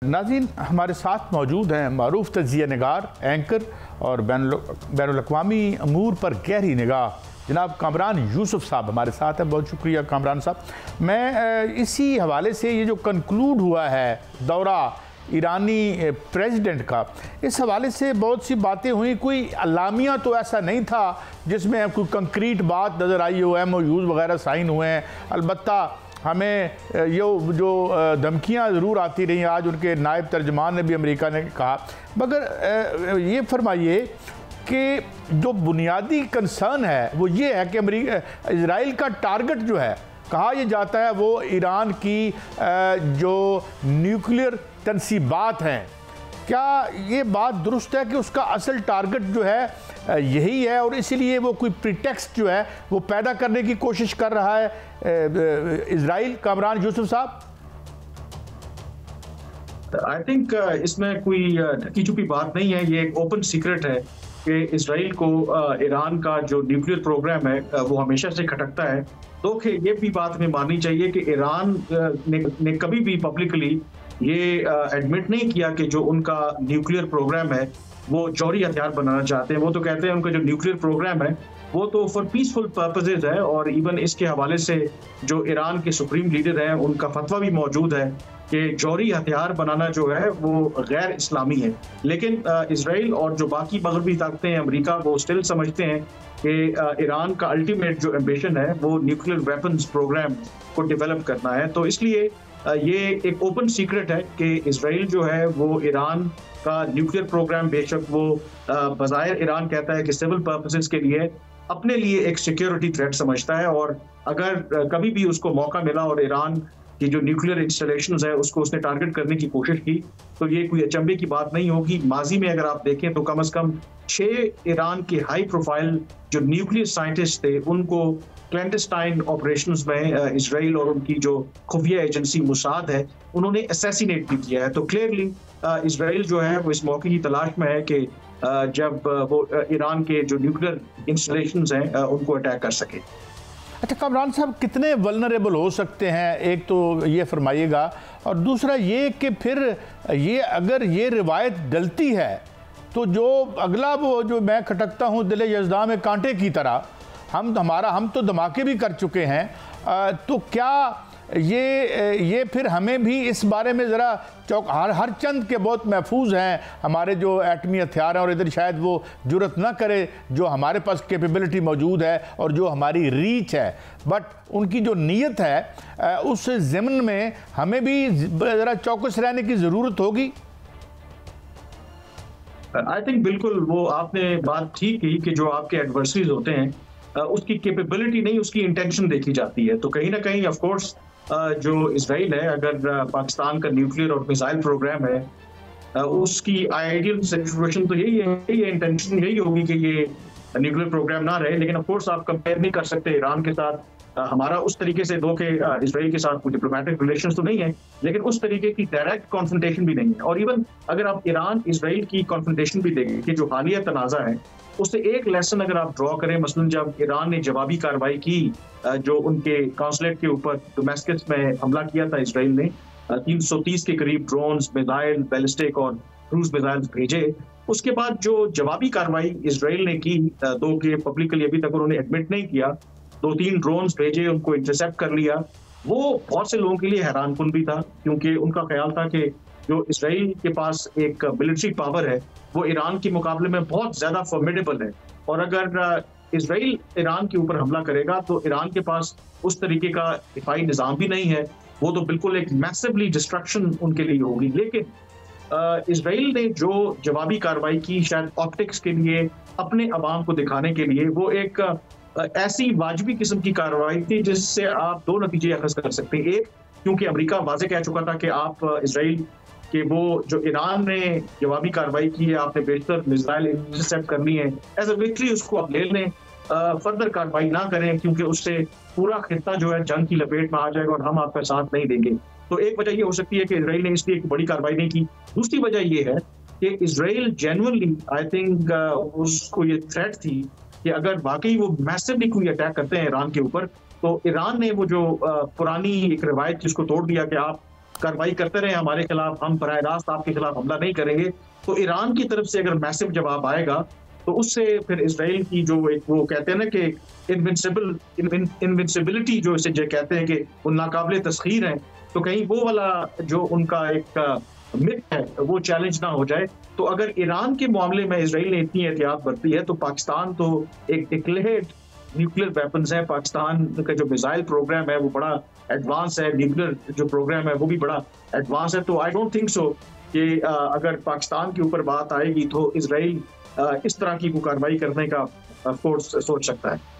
नाज़रीन, हमारे साथ मौजूद हैं मारूफ तज्ज़िया निगार, एंकर और बैनुल-अक़वामी अमूर पर गहरी निगाह जनाब कामरान यूसुफ साहब हमारे साथ हैं। बहुत शुक्रिया कामरान साहब। मैं इसी हवाले से ये जो कंक्लूड हुआ है दौरा ईरानी प्रेसिडेंट का, इस हवाले से बहुत सी बातें हुई। कोई अलामिया तो ऐसा नहीं था जिसमें कोई कंक्रीट बात नज़र आई हो, MOUs वगैरह साइन हुए हैं। अलबत्ता हमें ये जो धमकियां ज़रूर आती रही, आज उनके नायब तर्जमान ने भी अमेरिका ने कहा। मगर ये फरमाइए कि जो बुनियादी कंसर्न है वो ये है कि इजराइल का टारगेट जो है, कहा यह जाता है वो ईरान की जो न्यूक्लियर तनसीबात हैं। क्या ये बात दुरुस्त है कि उसका असल टारगेट जो है यही है और इसीलिए वो कोई प्रीटेक्स्ट जो है वो पैदा करने की कोशिश कर रहा है इजराइल? कामरान यूसुफ साहब, आई थिंक इसमें कोई ढकी छुपी बात नहीं है। ये एक ओपन सीक्रेट है कि इजराइल को ईरान का जो न्यूक्लियर प्रोग्राम है वो हमेशा से खटकता है। तो ये भी बात हमें माननी चाहिए कि ईरान ने कभी भी पब्लिकली ये एडमिट नहीं किया कि जो उनका न्यूक्लियर प्रोग्राम है वो जौहरी हथियार बनाना चाहते हैं। वो तो कहते हैं उनका जो न्यूक्लियर प्रोग्राम है वो तो फॉर पीसफुल पर्पसेज है, और इवन इसके हवाले से जो ईरान के सुप्रीम लीडर हैं उनका फतवा भी मौजूद है कि जौहरी हथियार बनाना जो है वो गैर इस्लामी है। लेकिन इजराइल और जो बाकी मगरबी ताकतें हैं, अमेरिका, वो स्टिल समझते हैं कि ईरान का अल्टीमेट जो एम्बिशन है वो न्यूक्लियर वेपन्स प्रोग्राम को डेवलप करना है। तो इसलिए ये एक ओपन सीक्रेट है कि इजराइल जो है वो ईरान का न्यूक्लियर प्रोग्राम, बेशक वो बज़ाहिर ईरान कहता है कि सिविल पर्पसेस के लिए अपने लिए एक सिक्योरिटी थ्रेट समझता है, और अगर कभी भी उसको मौका मिला और ईरान की जो न्यूक्लियर इंस्टॉलेशंस है उसको उसने टारगेट करने की कोशिश की तो ये कोई अचंभे की बात नहीं होगी। माजी में अगर आप देखें तो कम से कम 6 ईरान के हाई प्रोफाइल जो न्यूक्लियर साइंटिस्ट थे उनको क्लैंडस्टाइन ऑपरेशंस में इजराइल और उनकी जो खुफिया एजेंसी मुसाद है उन्होंने असैसिनेट भी किया है। तो क्लियरली इजराइल जो है वो इस मौके की तलाश में है कि जब वो ईरान के जो न्यूक्लियर इंस्टॉलेशंस हैं उनको अटैक कर सके। अच्छा कामरान साहब, कितने वल्नरेबल हो सकते हैं, एक तो ये फरमाइएगा, और दूसरा ये कि फिर ये अगर ये रिवायत गलती है तो जो अगला वो जो मैं खटकता हूँ दिल यज़दा में कांटे की तरह, हम तो धमाके भी कर चुके हैं, तो क्या ये फिर हमें भी इस बारे में ज़रा हर चंद के बहुत महफूज हैं हमारे जो एटमी हथियार हैं, और इधर शायद वो जुर्रत ना करे जो हमारे पास कैपेबिलिटी मौजूद है और जो हमारी रीच है, बट उनकी जो नीयत है उस ज़िम्न में हमें भी ज़रा चौकस रहने की ज़रूरत होगी। आई थिंक बिल्कुल वो आपने बात ठीक की कि जो आपके एडवर्सरीज होते हैं उसकी कैपेबिलिटी नहीं, उसकी इंटेंशन देखी जाती है। तो कहीं ना कहीं ऑफ कोर्स जो इजराइल है, अगर पाकिस्तान का न्यूक्लियर और मिसाइल प्रोग्राम है उसकी आइडियल सिचुएशन तो यही है, इंटेंशन यही होगी कि ये न्यूक्लियर प्रोग्राम ना रहे। लेकिन ऑफ कोर्स आप कंपेयर नहीं कर सकते ईरान के साथ। हमारा उस तरीके से दो के इजराइल के साथ कोई डिप्लोमेटिक रिलेशंस तो नहीं है, लेकिन उस तरीके की डायरेक्ट कॉन्फ्रंटेशन भी नहीं है। और इवन अगर आप ईरान इजराइल की कॉन्फ्रंटेशन भी देखें कि जो हालिया तनाज़ा है उससे एक लेसन अगर आप ड्रॉ करें, मसलन जब ईरान ने जवाबी कार्रवाई की जो उनके काउंसलेट के ऊपर डोमेस्टिक में हमला किया था इजराइल ने, 330 के करीब ड्रोन्स, मिसाइल, बैलिस्टिक और क्रूज मिसाइल्स भेजे। उसके बाद जो जवाबी कार्रवाई इजराइल ने की, दो के पब्लिकली अभी तक उन्होंने एडमिट नहीं किया, 2-3 ड्रोन्स भेजे, उनको इंटरसेप्ट कर लिया, वो बहुत से लोगों के लिए हैरानकुन भी था, क्योंकि उनका ख्याल था कि जो इजराइल के पास एक मिलिट्री पावर है वो ईरान के मुकाबले में बहुत ज्यादा फॉर्मिडेबल है, और अगर इजराइल ईरान के ऊपर हमला करेगा तो ईरान के पास उस तरीके का दिफाई निज़ाम भी नहीं है, वो तो बिल्कुल एक मैसिवली डिस्ट्रक्शन उनके लिए होगी। लेकिन इजराइल ने जो जवाबी कार्रवाई की, शायद ऑप्टिक्स के लिए, अपने अवाम को दिखाने के लिए, वो एक ऐसी वाजिबी किस्म की कार्रवाई थी जिससे आप दो नतीजे अखज़ कर सकते हैं। एक, क्योंकि अमेरिका वाज़े कह चुका था कि आप इजराइल कि वो जो ईरान ने जवाबी कार्रवाई की है, आपने बेशतर मिसाइल इंटरसेप्ट करनी है, एज अ विक्ट्री उसको आप ले लें, फर्दर कार्रवाई ना करें, क्योंकि उससे पूरा खित्ता जो है जंग की लपेट में आ जाएगा और हम आपका साथ नहीं देंगे। तो एक वजह ये हो सकती है कि इजराइल ने इसलिए एक बड़ी कार्रवाई नहीं की। दूसरी वजह ये है कि इजराइल जेन्युइनली, आई थिंक उसको ये थ्रेट थी कि अगर वाकई वो मैसिवली कोई अटैक करते हैं ईरान के ऊपर, तो ईरान ने वो जो पुरानी एक रवायत जिसको तोड़ दिया कि आप कार्रवाई करते रहे हमारे खिलाफ, हम बराह रास्त आपके खिलाफ हमला नहीं करेंगे, तो ईरान की तरफ से अगर मैसिव जवाब आएगा तो उससे फिर इसराइल की जो एक वो कहते हैं ना कि इनविंसिबिलिटी जो इसे कहते हैं कि वो नाकाबिले तस्खीर हैं, तो कहीं वो वाला जो उनका एक मिथ है वो चैलेंज ना हो जाए। तो अगर ईरान के मामले में इसराइल ने इतनी एहतियात बरती है तो पाकिस्तान तो एक डिक्लेयर्ड न्यूक्लियर वेपन्स है, पाकिस्तान का जो मिसाइल प्रोग्राम है वो बड़ा एडवांस है, न्यूक्लियर जो प्रोग्राम है वो भी बड़ा एडवांस है। तो आई डोंट थिंक सो कि अगर पाकिस्तान के ऊपर बात आएगी तो इसराइल इस तरह की कार्रवाई करने का फोर्स सोच सकता है।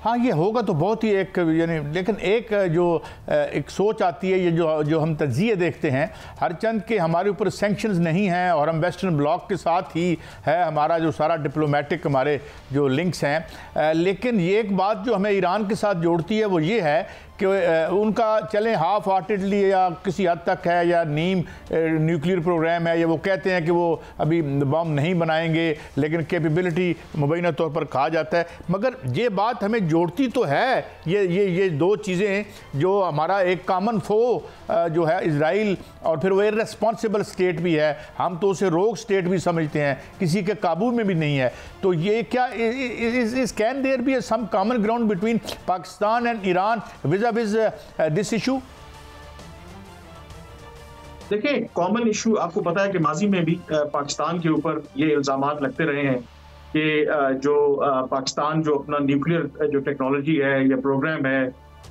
हाँ, ये होगा तो बहुत ही एक यानी, लेकिन एक जो एक सोच आती है, ये जो हम तज्जिए देखते हैं हर चंद के हमारे ऊपर सेंक्शंस नहीं हैं और हम वेस्टर्न ब्लॉक के साथ ही है हमारा जो सारा डिप्लोमेटिक हमारे जो लिंक्स हैं, लेकिन ये एक बात जो हमें ईरान के साथ जोड़ती है वो ये है कि उनका चलें हाफ हार्टेडली या किसी हद तक है या नीम न्यूक्लियर प्रोग्राम है, या वो कहते हैं कि वो अभी बम नहीं बनाएंगे लेकिन कैपेबिलिटी मुबैना तौर पर कहा जाता है, मगर ये बात हमें जोड़ती तो है ये दो चीज़ें जो हमारा एक कॉमन फो जो है इसराइल, और फिर वो इररेस्पॉन्सिबल स्टेट भी है, हम तो उसे रोग स्टेट भी समझते हैं, किसी के काबू में भी नहीं है। तो ये क्या is can there be some common ground between Pakistan and Iran with this issue? देखिए, कॉमन इशू आपको पता है कि माजी में भी पाकिस्तान के ऊपर ये इल्जामात लगते रहे हैं कि जो पाकिस्तान जो अपना न्यूक्लियर जो टेक्नोलॉजी है या प्रोग्राम है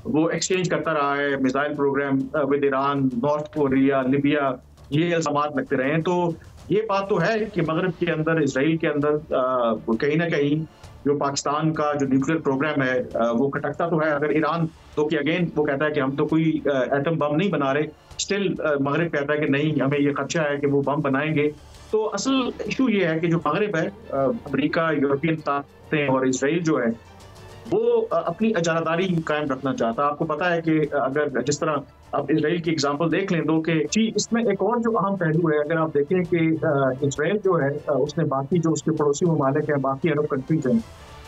वो एक्सचेंज करता रहा है, missile programme with Iran, North Korea, Libya, ये इल्जामात लगते रहे हैं। तो ये बात तो है कि मगरब के अंदर, इसराइल के अंदर कहीं ना कहीं जो पाकिस्तान का जो न्यूक्लियर प्रोग्राम है वो खटकता तो है। अगर ईरान तो कि अगेन वो कहता है कि हम तो कोई एटम बम नहीं बना रहे, स्टिल मगरब कहता है कि नहीं, हमें ये खदशा है कि वो बम बनाएंगे। तो असल इशू ये है कि जो मगरब है, अमेरिका, यूरोपियन ताकतें और इसराइल जो है वो अपनी इजारादारी कायम रखना चाहता है। आपको पता है कि अगर जिस तरह आप इसराइल की एग्जांपल देख लें दो कि जी, इसमें एक और जो अहम पहलू है, अगर आप देखें कि इसराइल जो है उसने बाकी जो उसके पड़ोसी ममालिक हैं, बाकी अरब कंट्रीज हैं,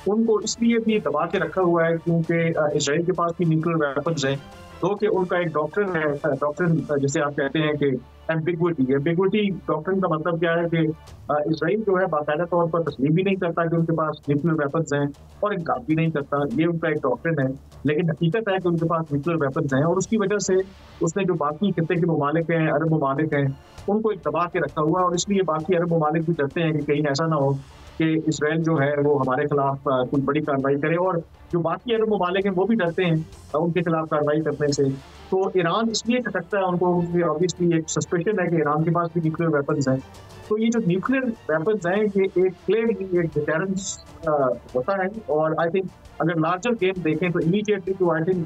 उनको इसलिए भी दबा के रखा हुआ है क्योंकि इसराइल के पास भी न्यूक्लियर वेपन्स हैं। तो कि उनका एक डॉक्ट्रिन है, डॉक्ट्रिन जिसे आप कहते हैं कि एम्बिग्विटी डॉक्ट्रिन का मतलब क्या है कि इसराइल जो है बाकायदा तौर पर तस्लीम भी नहीं करता कि उनके पास न्यूक्लियर वेपन्स हैं और इनकार भी नहीं करता, ये उनका एक डॉक्ट्रिन है। लेकिन हकीकत है कि उनके पास न्यूक्लियर वेपन्स हैं और उसकी वजह से उसने जो बाकी खित्ते के ममालिक हैं, अरब ममालिक हैं, उनको एक दबा के रखा हुआ है। और इसलिए बाकी अरब ममालिक भी डरते हैं कि कहीं ऐसा ना हो कि इसराइल जो है वो हमारे खिलाफ कोई बड़ी कार्रवाई करे, और जो बाकी अरब ममालिक हैं वो भी डरते हैं उनके खिलाफ कार्रवाई करने से। तो ईरान इसलिए खटकता है, उनको ऑब्वियसली एक सस्पेशन है कि ईरान के पास भी न्यूक्लियर वेपन्स हैं। तो ये जो न्यूक्लियर वेपन्स हैं ये एक क्लियरली एक डिटरेंस होता है। और आई थिंक अगर लार्जर गेम देखें तो इमीडिएटली तो आई थिंक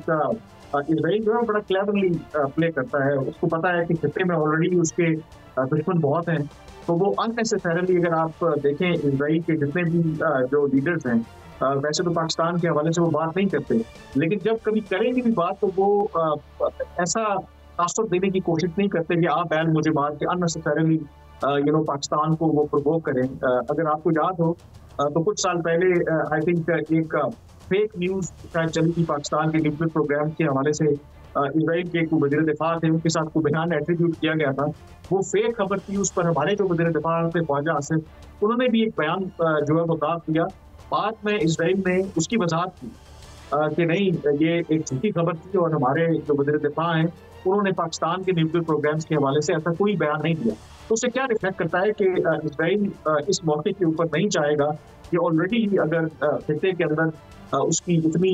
इसराइल जो है बड़ा क्लेवरली प्ले करता है। उसको पता है कि खित्ते में ऑलरेडी उसके दुश्मन बहुत हैं, तो वो अननेसेसरली, अगर आप देखें इसराइल के जितने भी जो लीडर्स हैं, वैसे तो पाकिस्तान के हवाले से वो बात नहीं करते, लेकिन जब कभी करेंगे भी बात तो वो ऐसा तासुर देने की कोशिश नहीं करते कि आप बैन मुझे मार के अननेसेसरली पाकिस्तान को वो प्रोवोक करें। अगर आपको याद हो तो कुछ साल पहले आई थिंक एक फेक न्यूज चली थी पाकिस्तान के न्यूक्लियर प्रोग्राम के हवाले से। इसराइल के एक वज़ीर दिफा थे, उनके साथ को बयान एट्रीब्यूट किया गया था, वो फेक खबर थी। उस पर हमारे जो वज़ीर दिफा थे ख्वाजा आसिफ, उन्होंने भी एक बयान जो है वो दाग दिया। बाद में इसराइल ने उसकी वजाहत की कि नहीं, ये एक झूठी खबर थी और हमारे जो वज़ीर दिफा हैं उन्होंने पाकिस्तान के न्यूक्लियर प्रोग्राम्स के हवाले से ऐसा कोई बयान नहीं दिया। तो उससे क्या रिफ्लेक्ट करता है कि इसराइल इस मौके के ऊपर नहीं चाहेगा कि ऑलरेडी अगर खित्ते के अंदर उसकी इतनी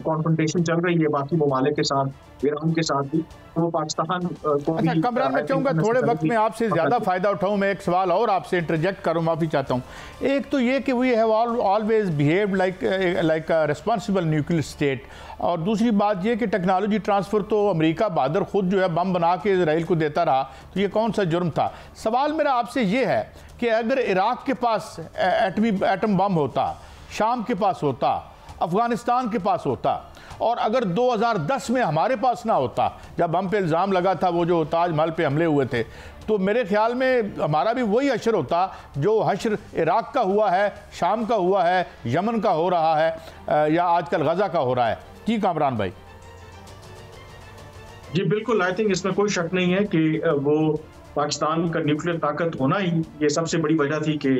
कॉन्फ्रंटेशन चल रही है बाकी ममालिक के साथ, ईरान के साथ भी, तो वो पाकिस्तान को अच्छा कमरान, मैं चाहूँगा थोड़े वक्त में आपसे ज़्यादा फ़ायदा उठाऊँ, मैं एक सवाल और आपसे इंटरजेक्ट करूँ, माफ़ी चाहता हूँ। एक तो ये कि we have always behaved like a responsible nuclear state, और दूसरी बात ये कि टेक्नोलॉजी ट्रांसफ़र तो अमेरिका बहादुर खुद जो है बम बना के इसराइल को देता रहा, तो ये कौन सा जुर्म था? सवाल मेरा आपसे ये है कि अगर इराक़ के पास एटम बम होता, शाम के पास होता, अफ़गानिस्तान के पास होता, और अगर 2010 में हमारे पास ना होता, जब हम पे इल्ज़ाम लगा था वो जो ताजमहल पे हमले हुए थे, तो मेरे ख्याल में हमारा भी वही हशर होता जो हशर इराक़ का हुआ है, शाम का हुआ है, यमन का हो रहा है, या आजकल गज़ा का हो रहा है। जी कामरान भाई। जी बिल्कुल, आई थिंक इसमें कोई शक नहीं है कि वो पाकिस्तान का न्यूक्लियर ताकत होना ही ये सबसे बड़ी वजह थी कि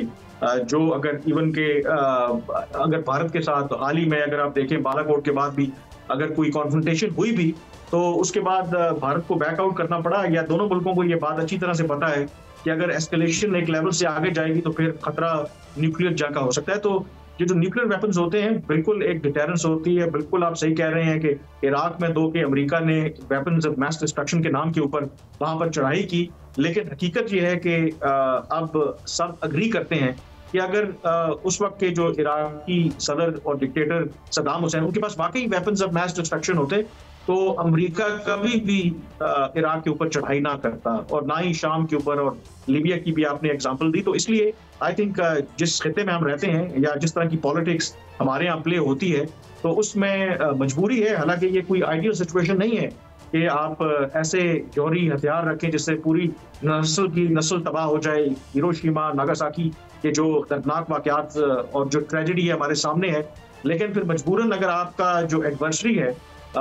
जो अगर इवन के अगर भारत के साथ हाल ही में अगर आप देखें बालाकोट के बाद भी अगर कोई कॉन्फ्रंटेशन हुई भी तो उसके बाद भारत को बैकआउट करना पड़ा, या दोनों मुल्कों को ये बात अच्छी तरह से पता है कि अगर एस्केलेशन एक लेवल से आगे जाएगी तो फिर खतरा न्यूक्लियर जंग का हो सकता है। तो ये जो न्यूक्लियर वेपन्स होते हैं बिल्कुल एक डिटेरेंस होती है। बिल्कुल आप सही कह रहे हैं कि इराक में दो के अमेरिका ने वेपन्स ऑफ मैस डिस्ट्रक्शन के नाम के ऊपर वहां पर चढ़ाई की, लेकिन हकीकत ये है कि अब सब अग्री करते हैं कि अगर उस वक्त के जो इराकी सदर और डिक्टेटर सद्दाम हुसैन उनके पास वाकई वेपन्स ऑफ मैस डिस्ट्रक्शन होते तो अमेरिका कभी भी इराक के ऊपर चढ़ाई ना करता, और ना ही शाम के ऊपर, और लीबिया की भी आपने एग्जांपल दी। तो इसलिए आई थिंक जिस खिते में हम रहते हैं या जिस तरह की पॉलिटिक्स हमारे यहाँ प्ले होती है तो उसमें मजबूरी है। हालांकि ये कोई आइडियल सिचुएशन नहीं है कि आप ऐसे जौहरी हथियार रखें जिससे पूरी नस्ल तबाह हो जाए। हिरोशिमा नागासाकी के जो दर्दनाक वाकयात और जो ट्रेजेडी है हमारे सामने है, लेकिन फिर मजबूरन अगर आपका जो एडवर्सरी है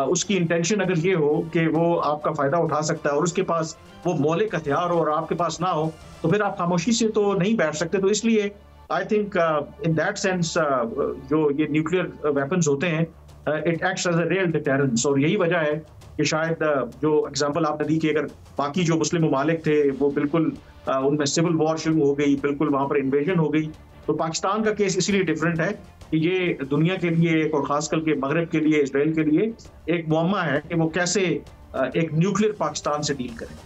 उसकी इंटेंशन अगर ये हो कि वो आपका फायदा उठा सकता है और उसके पास वो मौलिक हथियार हो और आपके पास ना हो, तो फिर आप खामोशी से तो नहीं बैठ सकते। तो इसलिए I think in that sense जो ये न्यूक्लियर वेपन्स होते हैं it acts as a real deterrence, और यही वजह है कि शायद जो एग्जांपल आपने दी कि अगर बाकी जो मुस्लिम ममालिक थे वो बिल्कुल उनमें सिविल वॉर शुरू हो गई, बिल्कुल वहां पर इन्वेजन हो गई, तो पाकिस्तान का केस इसलिए डिफरेंट है कि ये दुनिया के लिए और खासकर के मगरब के लिए, इसराइल के लिए एक मुअम्मा है कि वो कैसे एक न्यूक्लियर पाकिस्तान से डील करें।